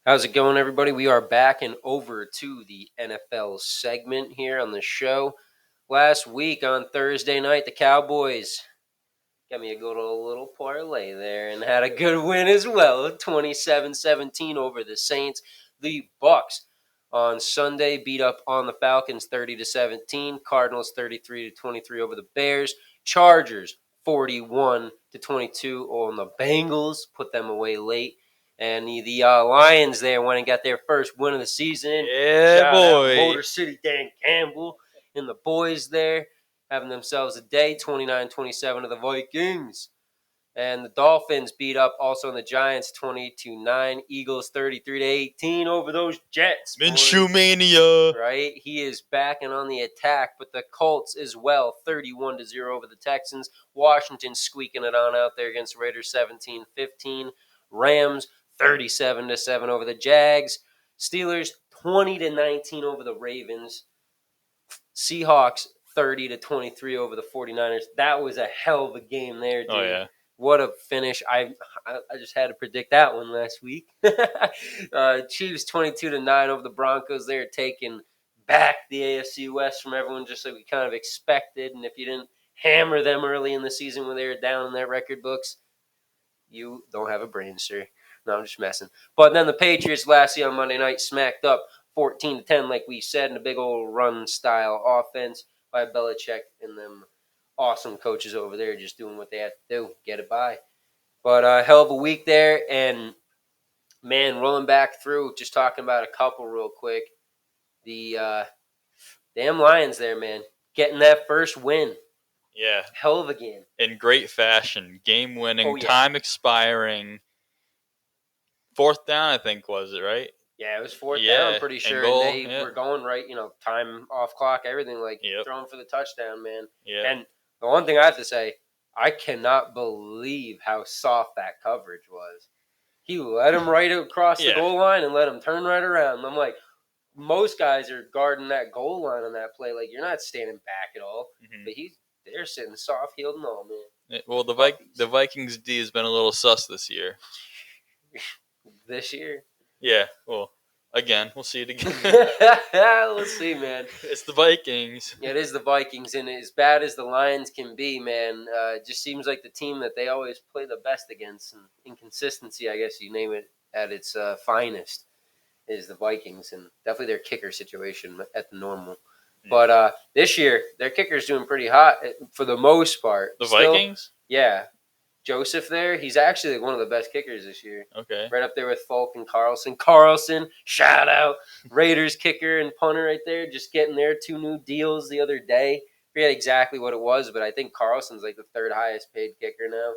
How's it going, everybody? We are back and over to the NFL segment here on the show. Last week on Thursday night, the Cowboys got me a good old little parlay there and had a good win as well, 27-17 over the Saints. The Bucks on Sunday beat up on the Falcons 30-17, Cardinals 33-23 over the Bears, Chargers 41-22 on the Bengals, put them away late. And the Lions there went and got their first win of the season. Yeah, Shout boy. out Motor City Dan Campbell and the boys there having themselves a day, 29-27 of the Vikings. And the Dolphins beat up also on the Giants 20-9. Eagles 33-18 over those Jets. Minshew Mania. Right? He is back and on the attack, but the Colts as well, 31-0 over the Texans. Washington squeaking it on out there against Raiders 17-15. Rams 37-7 over the Jags. Steelers 20-19 over the Ravens. Seahawks 30-23 over the 49ers. That was a hell of a game there, dude. Oh, yeah. What a finish. I just had to predict that one last week. Chiefs 22-9 over the Broncos. They're taking back the AFC West from everyone just like we kind of expected. And if you didn't hammer them early in the season when they were down in their record books, you don't have a brain, sir. No, I'm just messing. But then the Patriots lastly on Monday night smacked up 14-10, like we said, in a big old run-style offense by Belichick and them awesome coaches over there just doing what they have to do, get it by. But hell of a week there, and, man, rolling back through, just talking about a couple real quick. The damn Lions there, man, getting that first win. Yeah. Hell of a game. In great fashion. Game winning, Oh, yeah. time expiring. Fourth down, I think, was it, right? Yeah, it was fourth down, I'm pretty sure. Goal, and they were going right, time off clock, everything, throwing for the touchdown, man. Yeah. And the one thing I have to say, I cannot believe how soft that coverage was. He let him right across the goal line and let him turn right around. And I'm like, most guys are guarding that goal line on that play. Like, you're not standing back at all. Mm-hmm. But they're sitting soft-heeled and all, man. Well, the Vikings D has been a little sus this year. This year? Yeah, well, again, we'll see it again. We'll see, man. It's the Vikings. Yeah, it is the Vikings, and as bad as the Lions can be, man, it just seems like the team that they always play the best against. And inconsistency, I guess you name it, at its finest, is the Vikings, and definitely their kicker situation at the normal. But this year, their kicker's doing pretty hot for the most part. The Vikings? Yeah. Joseph there, he's actually one of the best kickers this year. Okay. Right up there with Folk and Carlson. Carlson, shout out. Raiders kicker and punter right there, just getting their 2 new deals the other day. I forget exactly what it was, but I think Carlson's like the 3rd highest paid kicker now.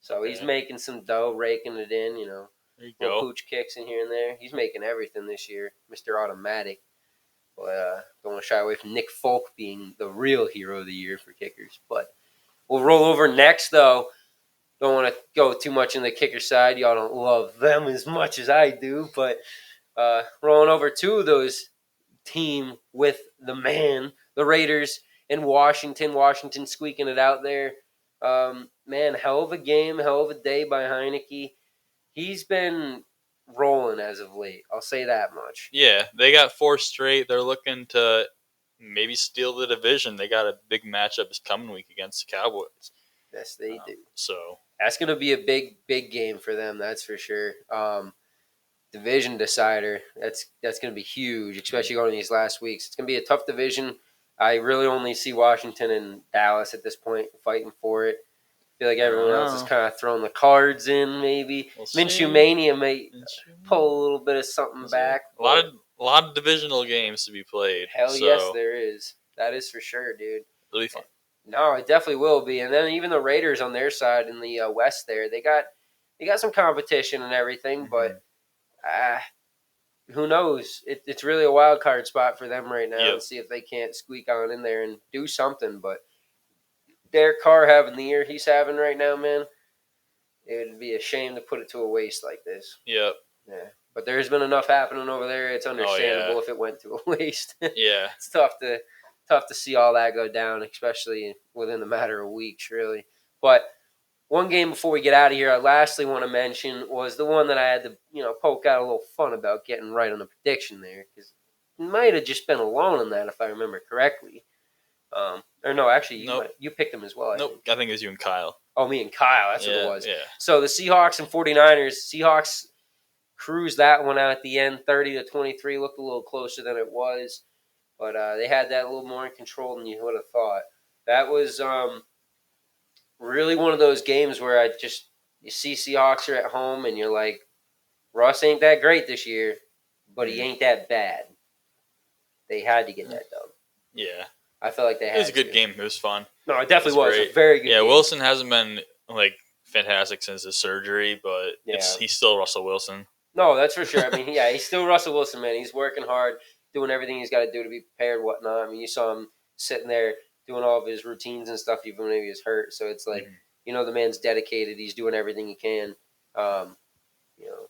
So he's making some dough, raking it in, There you little go. pooch kicks in here and there. He's making everything this year, Mr. Automatic. But don't want to shy away from Nick Folk being the real hero of the year for kickers. But we'll roll over next, though. Don't want to go too much in the kicker side. Y'all don't love them as much as I do. But rolling over to those team with the man, the Raiders in Washington. Washington squeaking it out there. Man, hell of a game, hell of a day by Heineke. He's been rolling as of late. I'll say that much. Yeah, they got 4 straight. They're looking to maybe steal the division. They got a big matchup this coming week against the Cowboys. Yes, they do. So that's going to be a big, big game for them. That's for sure. Division decider. That's going to be huge, especially going in these last weeks. It's going to be a tough division. I really only see Washington and Dallas at this point fighting for it. I feel like everyone else is kind of throwing the cards in. Maybe Minshew Mania may pull a little bit of something back. A lot of divisional games to be played. Hell yes, there is. That is for sure, dude. It'll be fun. No, it definitely will be. And then even the Raiders on their side in the West there, they got some competition and everything, but who knows? It's really a wild card spot for them right now and see if they can't squeak on in there and do something. But Derek Carr having the year he's having right now, man, it would be a shame to put it to a waste like this. Yep. Yeah. But there's been enough happening over there. It's understandable if it went to a waste. Yeah. It's tough to see all that go down, especially within a matter of weeks, really. But one game before we get out of here, I lastly want to mention was the one that I had to, poke out a little fun about getting right on the prediction there, because you might have just been alone on that if I remember correctly. Or no, actually, you picked them as well. I think it was you and Kyle. Oh, me and Kyle. That's what it was. Yeah. So the Seahawks and 49ers. Seahawks cruised that one out at the end, 30-23. Looked a little closer than it was, but they had that a little more in control than you would have thought. That was really one of those games where you see Seahawks are at home and you're like, Russ ain't that great this year, but he ain't that bad. They had to get that done. Yeah. I felt like they had to. It was a good game. It was fun. No, it definitely was. A very good game. Wilson hasn't been, fantastic since his surgery, but he's still Russell Wilson. No, that's for sure. I mean, he's still Russell Wilson, man. He's working hard, doing everything he's got to do to be prepared and whatnot. I mean, you saw him sitting there doing all of his routines and stuff even when he was hurt. So it's like, the man's dedicated. He's doing everything he can.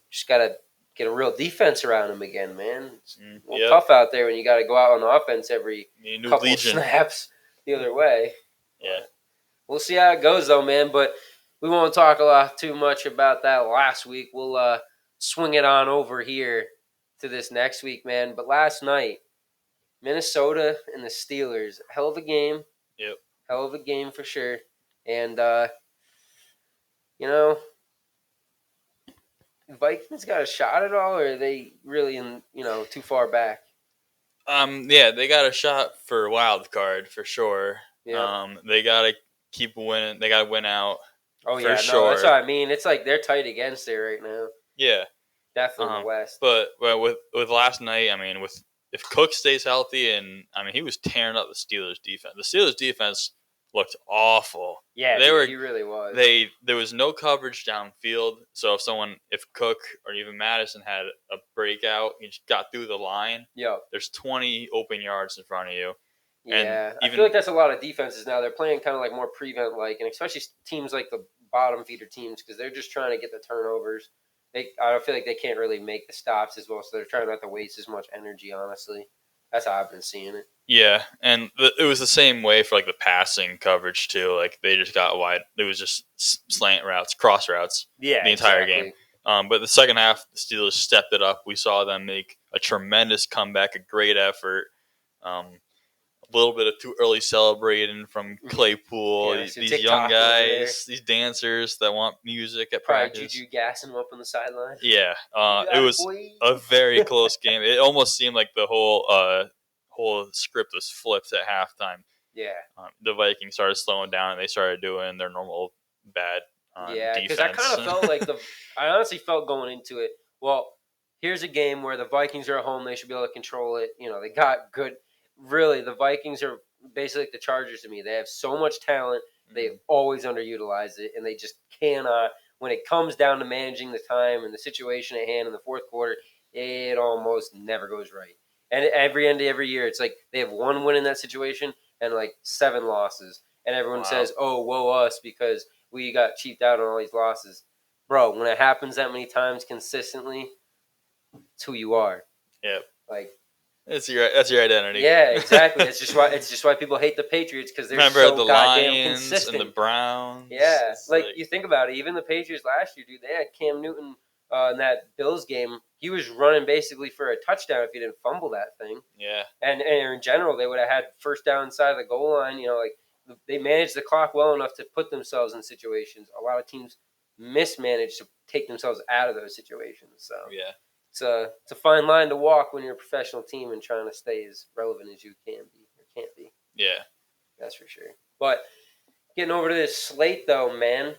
Just got to get a real defense around him again, man. It's a little tough out there when you got to go out on the offense every couple of snaps the other way. Yeah. We'll see how it goes, though, man. But we won't talk too much about that last week. We'll swing it on over here to this next week, man. But last night, Minnesota and the Steelers, hell of a game. Yep. Hell of a game for sure. And, Vikings got a shot at all, or are they really too far back? They got a shot for wild card for sure. Yeah. They gotta keep winning. They gotta win out. Oh yeah, sure. That's what I mean. It's like they're tight against it right now. Yeah, definitely in the West. But with last night, I mean, if Cook stays healthy, and I mean, he was tearing up the Steelers defense. The Steelers defense looked awful. Yeah, he really was. There was no coverage downfield. So if Cook or even Madison had a breakout, he just got through the line. Yep. There's 20 open yards in front of you. Yeah, I feel like that's a lot of defenses now. They're playing kind of like more prevent-like, and especially teams like the bottom feeder teams because they're just trying to get the turnovers. I feel like they can't really make the stops as well, so they're trying not to waste as much energy, honestly. That's how I've been seeing it. Yeah, and it was the same way for the passing coverage too. Like they just got wide. It was just slant routes, cross routes. Yeah, the entire game. But the second half, the Steelers stepped it up. We saw them make a tremendous comeback, a great effort. A little bit of too early celebrating from Claypool. These young guys, these dancers that want music at practice. Juju gassing them up on the sideline. Yeah, it was a very close game. It almost seemed like the whole script was flipped at halftime. Yeah. The Vikings started slowing down and they started doing their normal bad defense. Because I kind of felt like I honestly felt going into it, well, here's a game where the Vikings are at home. They should be able to control it. They got good. Really, the Vikings are basically like the Chargers to me. They have so much talent. They always underutilize it, and they just cannot. When it comes down to managing the time and the situation at hand in the fourth quarter, it almost never goes right. And every end of every year, it's like they have one win in that situation and 7 losses. And everyone says, oh, woe us because we got cheaped out on all these losses. Bro, when it happens that many times consistently, it's who you are. Yep. That's your identity. Yeah, exactly. It's just why people hate the Patriots because they're so the goddamn Lions consistent. And the Browns. Yeah, you think about it. Even the Patriots last year, dude, they had Cam Newton in that Bills game. He was running basically for a touchdown if he didn't fumble that thing. Yeah. And in general, they would have had first down inside of the goal line. They managed the clock well enough to put themselves in situations. A lot of teams mismanage to take themselves out of those situations. So yeah. It's a fine line to walk when you're a professional team and trying to stay as relevant as you can be or can't be. Yeah. That's for sure. But getting over to this slate, though, man,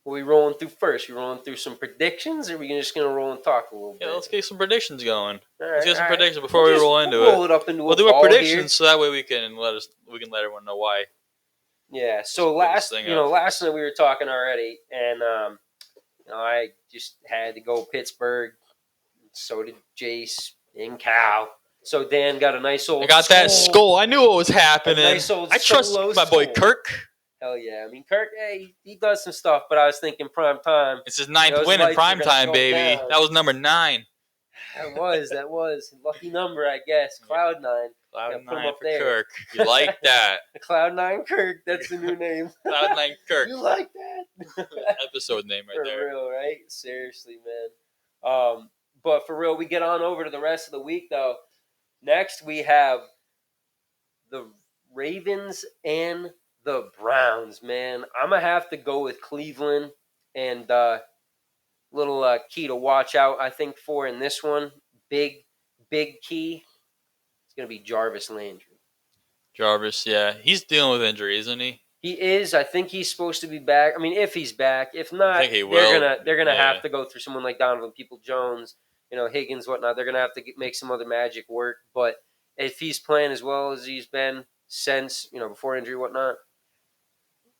what are we rolling through first? We rolling through some predictions, or are we just going to roll and talk a little bit? Yeah, let's get some predictions going. All right, let's get some predictions before we roll into it. Roll it up into we'll do our predictions so that way we can let everyone know why. Yeah. So last night we were talking already, and I just had to go Pittsburgh. So did Jace and Cal. So Dan got a nice old. I got that skull. I knew what was happening. Nice old I trust my boy Kirk. Hell yeah! I mean, Kirk, he does some stuff, but I was thinking prime time. It's his 9th win in prime time, baby. Down. That was number 9. That was lucky number, I guess. Cloud 9. Cloud Put him 9 up for there. Kirk. You like that? Cloud 9 Kirk. That's the new name. Cloud 9 Kirk. You like that? Episode name right For there. real, right? Seriously, man. But for real, we get on over to the rest of the week, though. Next, we have the Ravens and the Browns, man. I'm going to have to go with Cleveland. And little key to watch out, I think, for in this one. Big key. It's going to be Jarvis Landry. Jarvis, yeah. He's dealing with injury, isn't he? He is. I think he's supposed to be back. I mean, if he's back. If not, I think he will. they're gonna have to go through someone like Donovan Peoples-Jones, Higgins, whatnot. They're gonna have to make some other magic work. But if he's playing as well as he's been since before injury, whatnot,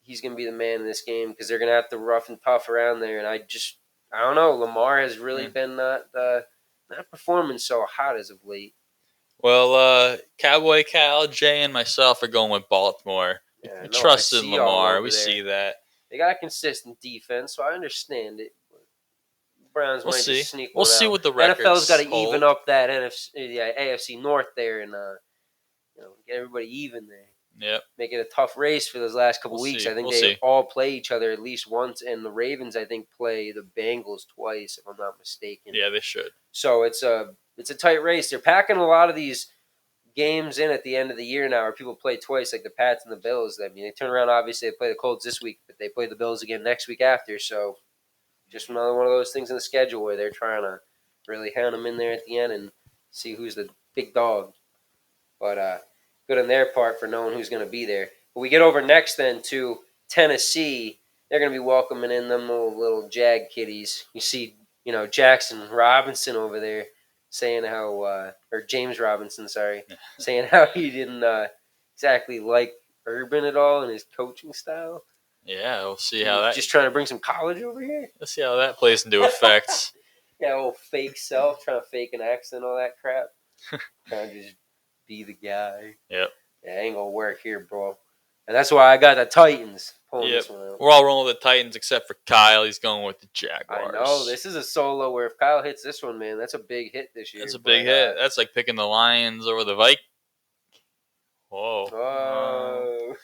he's gonna be the man in this game because they're gonna have to rough and tough around there. And I don't know. Lamar has really been not performing so hot as of late. Well, Cowboy Cal, Jay, and myself are going with Baltimore. Yeah, We no, trust I in see all Lamar. over We there. see that. They got a consistent defense, so I understand it. Browns We'll might see. just sneak one We'll see out. what the records NFL's got to hold. even up that AFC North there and get everybody even there. Yep. Make it a tough race for those last couple We'll weeks. see. I think We'll they see. all play each other at least once, and the Ravens I think play the Bengals twice, if I'm not mistaken. Yeah, they should. So it's a tight race. They're packing a lot of these games in at the end of the year now, where people play twice, like the Pats and the Bills. I mean, they turn around. Obviously, they play the Colts this week, but they play the Bills again next week after. So just another one of those things in the schedule where they're trying to really hound them in there at the end and see who's the big dog. But good on their part for knowing who's going to be there. But we get over next then to Tennessee. They're going to be welcoming in them little Jag kiddies. You see, Jackson Robinson over there saying how, or James Robinson, saying how he didn't exactly like Urban at all in his coaching style. Yeah, we'll see how that. Just trying to bring some college over here. Let's see how that plays into effect. Yeah, old fake self, trying to fake an accent, all that crap. Trying to just be the guy. Yep. Yeah, ain't gonna work here, bro. And that's why I got the Titans pulling this one out. We're all rolling with the Titans except for Kyle. He's going with the Jaguars. I know. This is a solo where if Kyle hits this one, man, that's a big hit this year. That's a big hit. That's like picking the Lions over the Vikings. Whoa.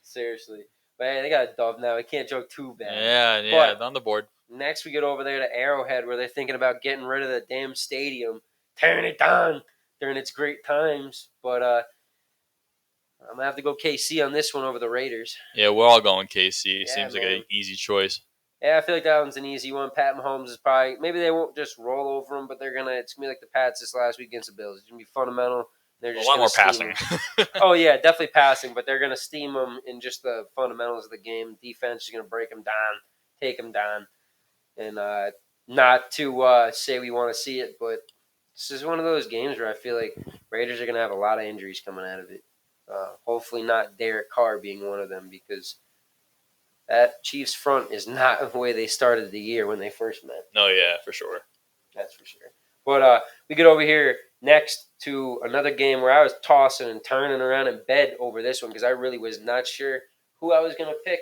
Seriously. Man, they got a dub now. I can't joke too bad. Yeah, on the board. Next, we get over there to Arrowhead, where they're thinking about getting rid of the damn stadium, tearing it down during its great times. But I'm going to have to go KC on this one over the Raiders. Yeah, we're all going KC. Yeah, seems like an easy choice. Yeah, I feel like that one's an easy one. Pat Mahomes is probably – maybe they won't just roll over them, but it's going to be like the Pats this last week against the Bills. It's going to be fundamental. They're just a lot more passing. Oh, yeah, definitely passing, but they're going to steam them in just the fundamentals of the game. Defense is going to break them down, take them down. And not to say we want to see it, but this is one of those games where I feel like Raiders are going to have a lot of injuries coming out of it. Hopefully not Derek Carr being one of them, because that Chiefs front is not the way they started the year when they first met. No, yeah, for sure. That's for sure. But we get over here next to another game where I was tossing and turning around in bed over this one because I really was not sure who I was going to pick.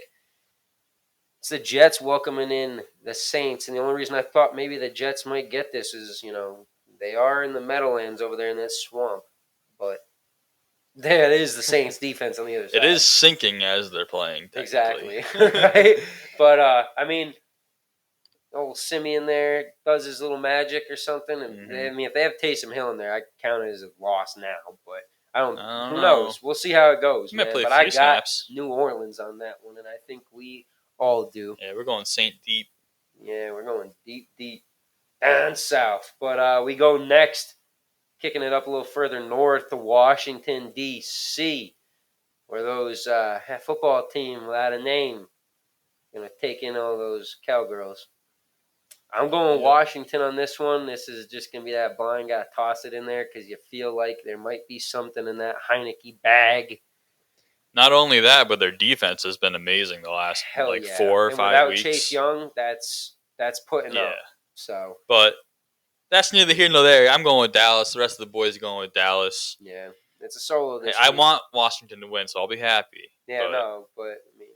It's the Jets welcoming in the Saints, and the only reason I thought maybe the Jets might get this is, they are in the Meadowlands over there in that swamp. But there it is, the Saints defense on the other side. It is sinking as they're playing. Exactly. Right? But, old Simeon there does his little magic or something. And if they have Taysom Hill in there, I count it as a loss now. But I don't who knows? We'll see how it goes, man. But I got snaps. New Orleans on that one, and I think we all do. Yeah, we're going Saint deep. Yeah, we're going deep down south. But we go next, kicking it up a little further north to Washington, D.C., where those football team without a name going to take in all those cowgirls. I'm going Washington on this one. This is just going to be that blind guy. Toss it in there because you feel like there might be something in that Heineke bag. Not only that, but their defense has been amazing the last 4 or 5 weeks. Without Chase Young, that's putting up. So, but that's neither here nor there. I'm going with Dallas. The rest of the boys are going with Dallas. Yeah, it's a solo this I week. want Washington to win, so I'll be happy. Yeah, but I mean,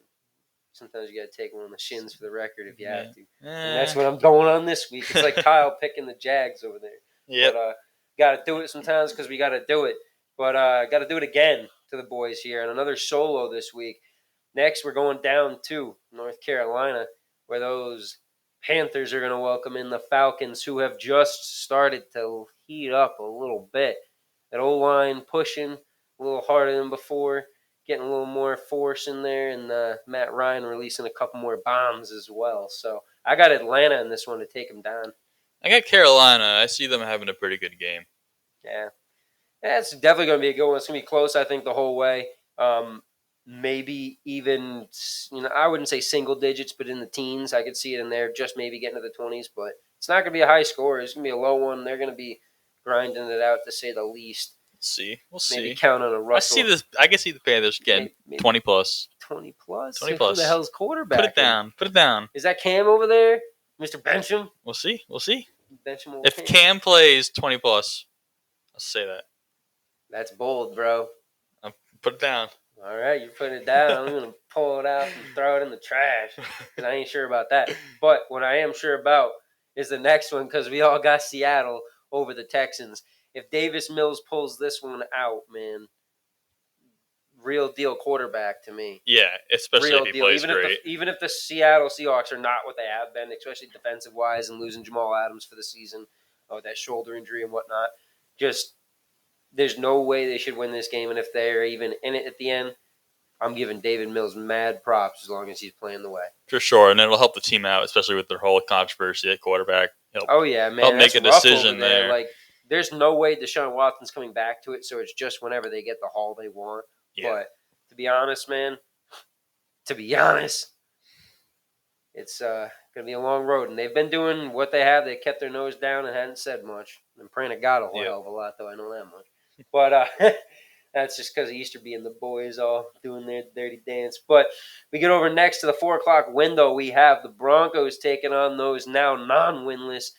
sometimes you got to take one on the shins for the record if you Yeah. have to. And that's what I'm going on this week. It's like Kyle picking the Jags over there. Yep. But got to do it sometimes because we got to do it. But got to do it again to the boys here. And another solo this week. Next, we're going down to North Carolina, where those Panthers are going to welcome in the Falcons, who have just started to heat up a little bit. That O-line pushing a little harder than before, getting a little more force in there, and Matt Ryan releasing a couple more bombs as well. So I got Atlanta in this one to take them down. I got Carolina. I see them having a pretty good game. Yeah, it's definitely going to be a good one. It's going to be close, I think, the whole way. Maybe even, I wouldn't say single digits, but in the teens. I could see it in there, just maybe getting to the 20s. But it's not going to be a high score. It's going to be a low one. They're going to be grinding it out, to say the least. We'll see. Maybe count on a Russell. I can see the Panthers getting maybe 20 plus. 20 plus? 20 Who plus. the hell's quarterback? Put it down. Is that Cam over there? Mr. Bencham? We'll see. Bencham If Cam plays 20 plus, I'll say that. That's bold, bro. Put it down. All right, you're putting it down. I'm going to pull it out and throw it in the trash because I ain't sure about that. But what I am sure about is the next one because we all got Seattle over the Texans. If Davis Mills pulls this one out, man, real deal quarterback to me. Yeah, especially real if he deal. plays great. Even if the Seattle Seahawks are not what they have been, especially defensive-wise and losing Jamal Adams for the season, with that shoulder injury and whatnot, just there's no way they should win this game. And if they're even in it at the end, I'm giving David Mills mad props as long as he's playing the way. For sure, and it'll help the team out, especially with their whole controversy at quarterback. Oh, yeah, man. Help make a decision there. Like, there's no way Deshaun Watson's coming back to it, so it's just whenever they get the haul they want. Yeah. But to be honest, it's going to be a long road. And they've been doing what they have. They kept their nose down and hadn't said much. I'm praying to God a whole hell of a lot, though. I know that much. But that's just because of Easterby and the boys all doing their dirty dance. But we get over next to the 4 o'clock window. We have the Broncos taking on those now non-winless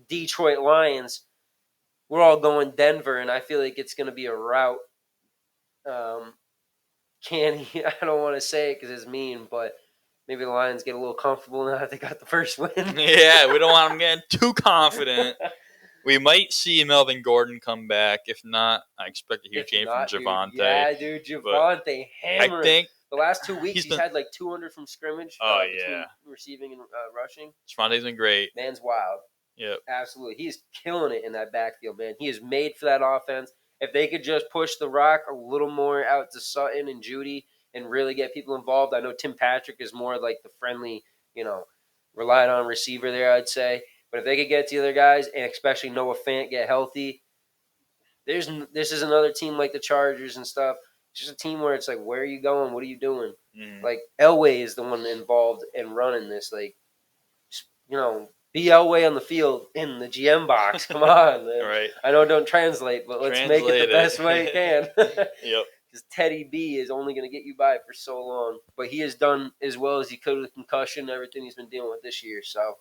Detroit Lions. We're all going Denver, and I feel like it's going to be a rout. I don't want to say it because it's mean, but maybe the Lions get a little comfortable now that they got the first win. Yeah, we don't want them getting too confident. We might see Melvin Gordon come back. If not, I expect a huge game from Javonte. Yeah, dude, Javonte hammering. I think the last 2 weeks he's had like 200 from scrimmage. Yeah. Receiving and rushing. Javante's been great. Man's wild. Yep. Absolutely. He's killing it in that backfield, man. He is made for that offense. If they could just push the rock a little more out to Sutton and Judy and really get people involved. I know Tim Patrick is more like the friendly, relied on receiver there, I'd say. But if they could get to the other guys, and especially Noah Fant get healthy, this is another team like the Chargers and stuff. It's just a team where it's like, where are you going? What are you doing? Like, Elway is the one involved in running this. Like, be Elway on the field in the GM box. Come on, man. Right. I know it don't translate, but let's make it the best way it can. Yep. Because Teddy B is only going to get you by for so long. But he has done as well as he could with concussion and everything he's been dealing with this year. So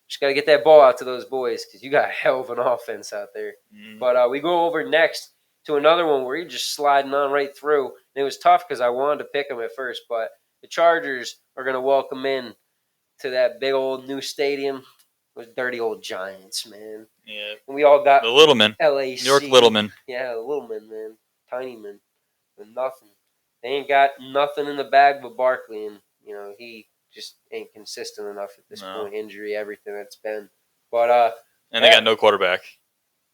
just got to get that ball out to those boys because you got a hell of an offense out there. But we go over next to another one where you're just sliding on right through. And it was tough because I wanted to pick them at first. But the Chargers are going to welcome in to that big old new stadium. Those dirty old Giants, man. Yeah. And we all got the little men. LAC. New York little men. Yeah, the little men, man. Tiny men. With nothing. They ain't got nothing in the bag but Barkley. And, he just ain't consistent enough at this point. Injury, everything that's been. But, and they got no quarterback.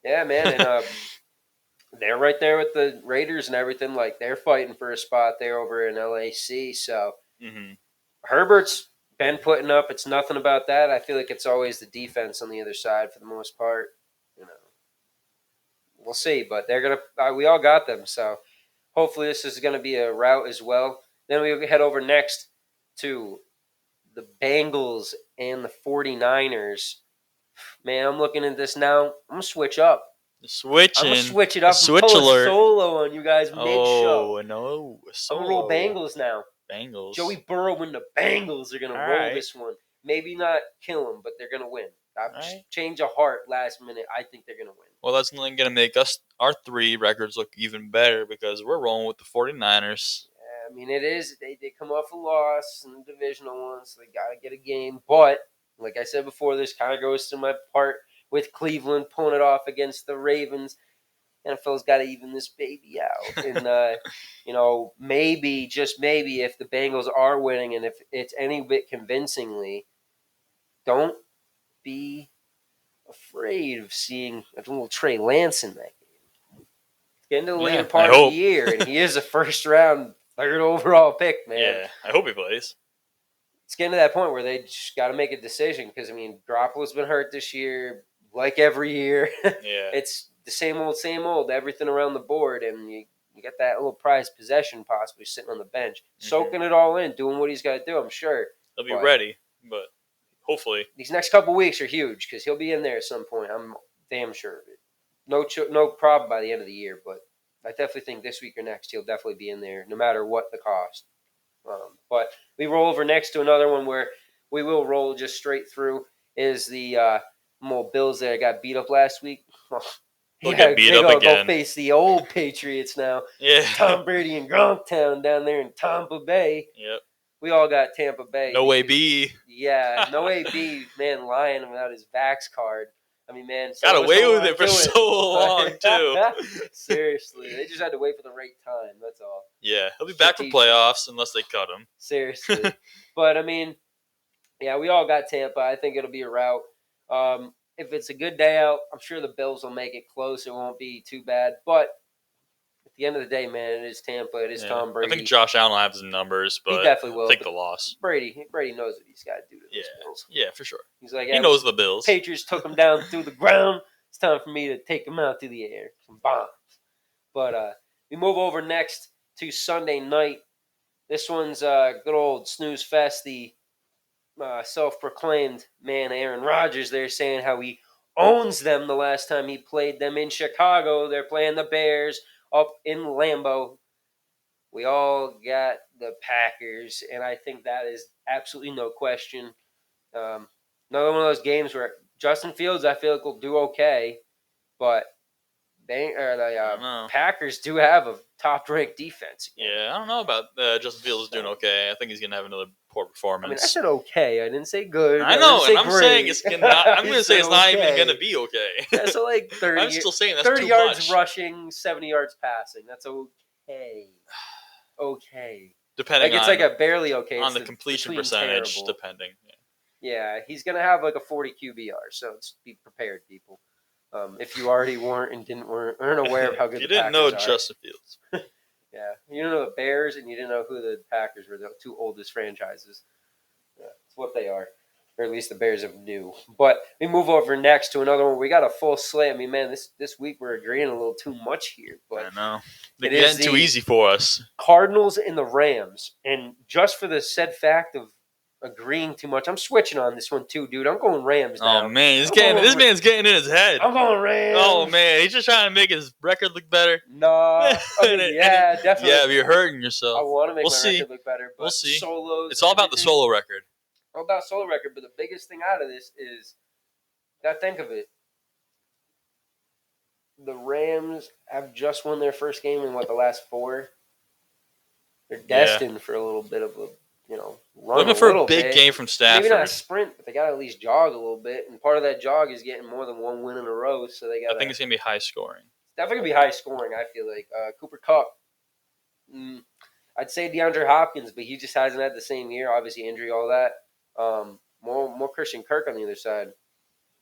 Yeah, man. And they're right there with the Raiders and everything. Like, they're fighting for a spot there over in LAC. So, Herbert's been putting up. It's nothing about that. I feel like it's always the defense on the other side for the most part. We'll see, but they're gonna. We all got them, so hopefully this is gonna be a rout as well. Then we head over next to the Bengals and the 49ers. Man, I'm looking at this now. I'm gonna switch up. I'm gonna switch it up and pull a solo on you guys mid-show. Oh no! I'm gonna roll Bengals now. Bengals. Joey Burrow and the Bengals are going to roll this one. Maybe not kill them, but they're going to win. Change of heart last minute. I think they're going to win. Well, that's going to make our 3 records look even better because we're rolling with the 49ers. Yeah, I mean, it is. They come off a loss in the divisional one, so they got to get a game. But like I said before, this kind of goes to my part with Cleveland pulling it off against the Ravens. NFL's got to even this baby out, and maybe just maybe if the Bengals are winning, and if it's any bit convincingly, don't be afraid of seeing a little Trey Lance in that game. Get into the later part of the year, and he is a first round, third overall pick, man. Yeah, I hope he plays. It's getting to that point where they just got to make a decision because, I mean, Garoppolo's been hurt this year, like every year. Yeah. It's the same old, everything around the board, and you get that little prized possession possibly sitting on the bench, soaking it all in, doing what he's got to do, I'm sure. He'll be ready, but hopefully. These next couple weeks are huge because he'll be in there at some point. I'm damn sure of it. No problem by the end of the year, but I definitely think this week or next he'll definitely be in there no matter what the cost. But we roll over next to another one where we will roll just straight through is the Bills that got beat up last week. Get beat up again. Go face the old Patriots now. Yeah. Tom Brady and Gronktown down there in Tampa Bay. Yep. We all got Tampa Bay. No AB. Yeah, no AB, man, lying without his Vax card. I mean, man. Got away with it for so long, too. Seriously. They just had to wait for the right time. That's all. Yeah, he'll be back for playoffs unless they cut him. Seriously. But, I mean, yeah, we all got Tampa. I think it'll be a rout. If it's a good day out, I'm sure the Bills will make it close. It won't be too bad. But at the end of the day, man, it is Tampa. It is Tom Brady. I think Josh Allen will have his numbers, but he definitely will take the loss. Brady knows what he's got to do to those Bills. Yeah, for sure. He's like, he knows the Bills. Patriots took him down through the ground. It's time for me to take him out through the air. Some bombs. But we move over next to Sunday night. This one's good old snooze fest. The self-proclaimed man Aaron Rodgers there saying how he owns them the last time he played them in Chicago. They're playing the Bears up in Lambeau. We all got the Packers, and I think that is absolutely no question. Another one of those games where Justin Fields, I feel like, will do okay, but the Packers do have a top-ranked defense. Yeah, I don't know about Justin Fields doing okay. I think he's going to have another poor performance. I mean, I said okay. I didn't say good. I know, and I'm saying it's not. I'm going to say it's not even going to be okay. Yeah, so like 30. I'm still saying that's 30 too yards much. rushing, 70 yards passing. That's okay. Okay. Depending it's like a barely okay. On the completion percentage, terrible. depending. Yeah, he's going to have like a 40 QBR, so be prepared, people. If you already weren't aware of how good you the didn't Packers know are. Justin Fields. Yeah, you didn't know the Bears, and you didn't know who the Packers were, the two oldest franchises. Yeah, it's what they are, or at least the Bears have knew. But we move over next to another one. We got a full slate. I mean, man, this week we're agreeing a little too much here. But I know. They're getting too easy for us. Cardinals and the Rams, and just for the said fact of agreeing too much, I'm switching on this one too, dude. I'm going Rams now. Oh man, this man's getting in his head. I'm going Rams. Oh man, he's just trying to make his record look better. No, I mean, yeah, definitely. Yeah, but you're hurting yourself. I want to make my record look better, but we'll see. Solos. It's all about the solo record. All about solo record, but the biggest thing out of this is, gotta think of it. The Rams have just won their first game in the last 4. They're destined for a little bit of a run. Looking for a big game from Stafford. Maybe not a sprint, but they got to at least jog a little bit. And part of that jog is getting more than one win in a row. So they got. I think it's gonna be high scoring. It's definitely gonna be high scoring. I feel like Cooper Kupp. I'd say DeAndre Hopkins, but he just hasn't had the same year. Obviously, injury, all that. More Christian Kirk on the other side.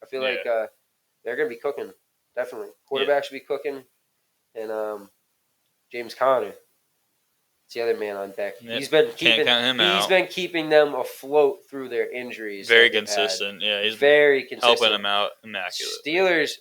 I feel like they're gonna be cooking. Definitely, quarterback should be cooking, and James Conner. It's the other man on deck. Yep. He's been keeping them afloat through their injuries. Very consistent. Yeah, he's very consistent. Helping them out immaculate. Steelers,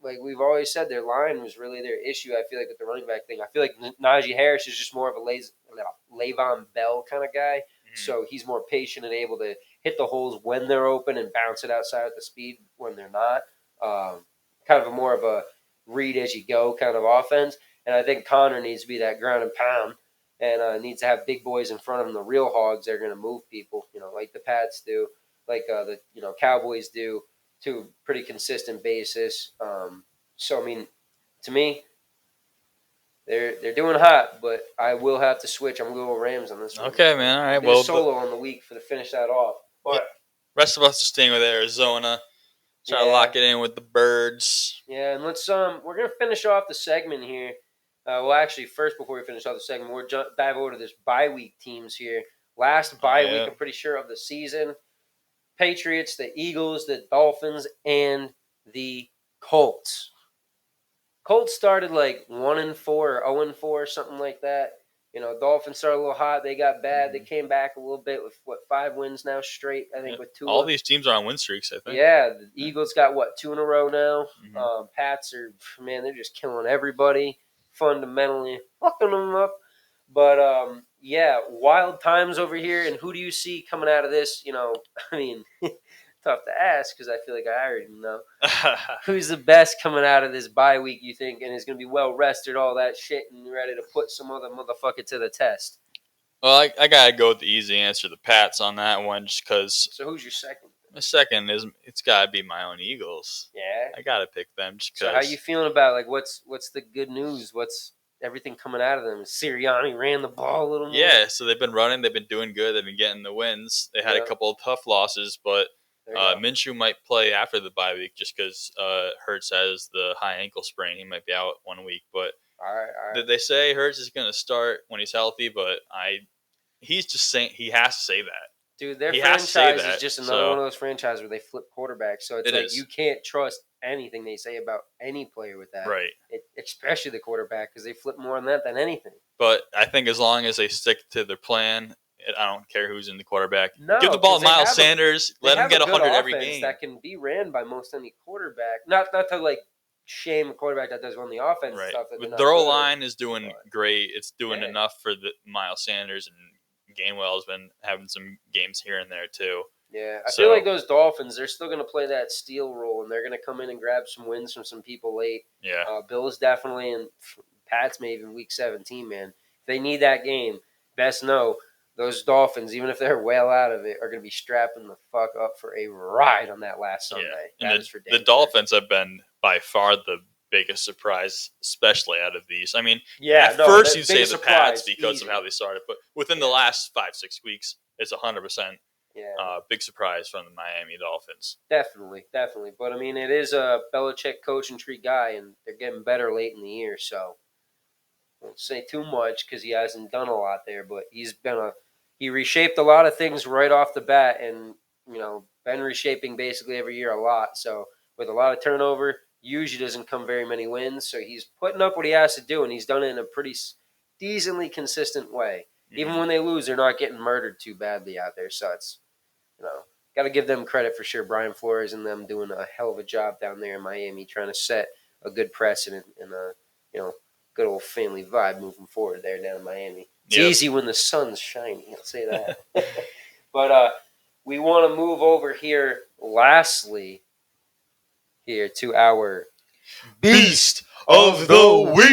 like we've always said, their line was really their issue. I feel like with the running back thing, I feel like Najee Harris is just more of a Le'Veon Bell kind of guy. Mm-hmm. So he's more patient and able to hit the holes when they're open and bounce it outside at the speed when they're not. Kind of more of a read as you go kind of offense. And I think Connor needs to be that ground and pound. And needs to have big boys in front of him, the real hogs. They're going to move people, like the Pats do, like the Cowboys do, to a pretty consistent basis. So I mean, to me, they're doing hot, but I will have to switch. I'm going to go Rams on this one. Okay, man. All right. Well, solo on the week for to finish that off. But rest of us are staying with Arizona. Trying to lock it in with the Birds. Yeah, and let's we're gonna finish off the segment here. Well, actually, first before we finish off the segment, we'll dive over to this bye week teams here. Last bye week, I'm pretty sure, of the season. Patriots, the Eagles, the Dolphins, and the Colts. Colts started like 1-4 or 0-4, something like that. Dolphins started a little hot. They got bad. They came back a little bit with 5 wins now straight. I think with 2. All these teams are on win streaks, I think. Yeah, the Eagles got 2 in a row now. Pats are, man, they're just killing everybody, fundamentally fucking them up. But yeah, wild times over here. And who do you see coming out of this? I mean, tough to ask because I feel like I already know. Who's the best coming out of this bye week, you think, and is going to be well rested, all that shit, and ready to put some other motherfucker to the test? Well, I got to go with the easy answer, the Pats on that one, just because. So who's your second? My second it's got to be my own Eagles. Yeah? I got to pick them just because. So how you feeling about, like, what's the good news? What's everything coming out of them? Sirianni ran the ball a little more? Yeah, so they've been running. They've been doing good. They've been getting the wins. They had a couple of tough losses, but Minshew might play after the bye week just because Hurts has the high ankle sprain. He might be out 1 week. But all right. They say Hurts is going to start when he's healthy, but he's just saying he has to say that. Dude, their franchise is just another one of those franchises where they flip quarterbacks. So it's like you can't trust anything they say about any player with that. Right. Especially the quarterback because they flip more on that than anything. But I think as long as they stick to their plan, I don't care who's in the quarterback. No, give the ball to Miles Sanders. Let him get 100 every game. That can be ran by most any quarterback. Not to like shame a quarterback that does run the offense. Right. Stuff But their O-line is doing great. It's doing enough for the Miles Sanders, and Gainwell has been having some games here and there too. Yeah, I feel like those Dolphins, they're still going to play that steal role, and they're going to come in and grab some wins from some people late. Yeah. Bills definitely, and Pats maybe in Week 17, man. If they need that game, best know those Dolphins, even if they're well out of it, are going to be strapping the fuck up for a ride on that last Sunday. Yeah. And the Dolphins have been by far the biggest surprise, especially out of these. I mean, first you'd say the Pats because of how they started, but within the last 5-6 weeks, it's 100% big surprise from the Miami Dolphins. Definitely. But, I mean, it is a Belichick coach and tree guy, and they're getting better late in the year, so I won't say too much because he hasn't done a lot there, but he reshaped a lot of things right off the bat and, been reshaping basically every year a lot. So with a lot of turnover, usually doesn't come very many wins. So he's putting up what he has to do, and he's done it in a pretty decently consistent way. Mm-hmm. Even when they lose, they're not getting murdered too badly out there. So it's, got to give them credit for sure. Brian Flores and them doing a hell of a job down there in Miami, trying to set a good precedent and a, good old family vibe moving forward there down in Miami. It's easy when the sun's shining. I'll say that. But we want to move over here, lastly, to our Beast of the Week.